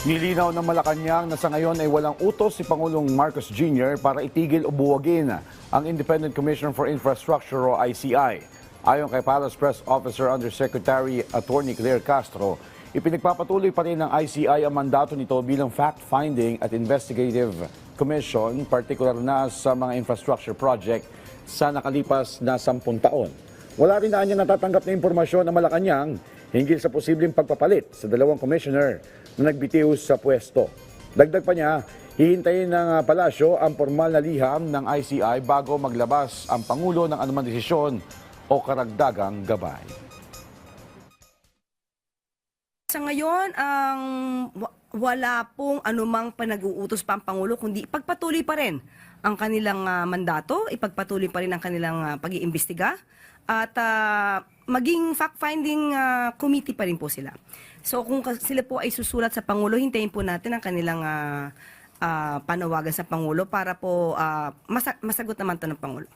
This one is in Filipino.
Nilinaw ng Malacanang na sa ngayon ay walang utos si Pangulong Marcos Jr. para itigil o buwagin ang Independent Commission for Infrastructure o ICI. Ayon kay Palace Press Officer Undersecretary Attorney Claire Castro, ipinagpapatuloy pa rin ng ICI ang mandato nito bilang fact-finding at investigative commission, partikular na sa mga infrastructure project sa nakalipas na 10 taon. Wala rin na niya natatanggap na impormasyon ng Malacanang hinggil sa posibleng pagpapalit sa dalawang commissioner na nagbitiw sa pwesto. Dagdag pa niya, hihintayin ng palasyo ang formal na liham ng ICI bago maglabas ang Pangulo ng anumang desisyon o karagdagang gabay. Sa ngayon, wala pong anumang panag-uutos pa ang Pangulo, kundi ipagpatuloy pa rin ang kanilang mandato, ipagpatuloy pa rin ang kanilang pag-iimbestiga, at maging fact-finding committee pa rin po sila. So kung sila po ay susulat sa Pangulo, hintayin po natin ang kanilang panawagan sa Pangulo para po masagot naman ito ng Pangulo.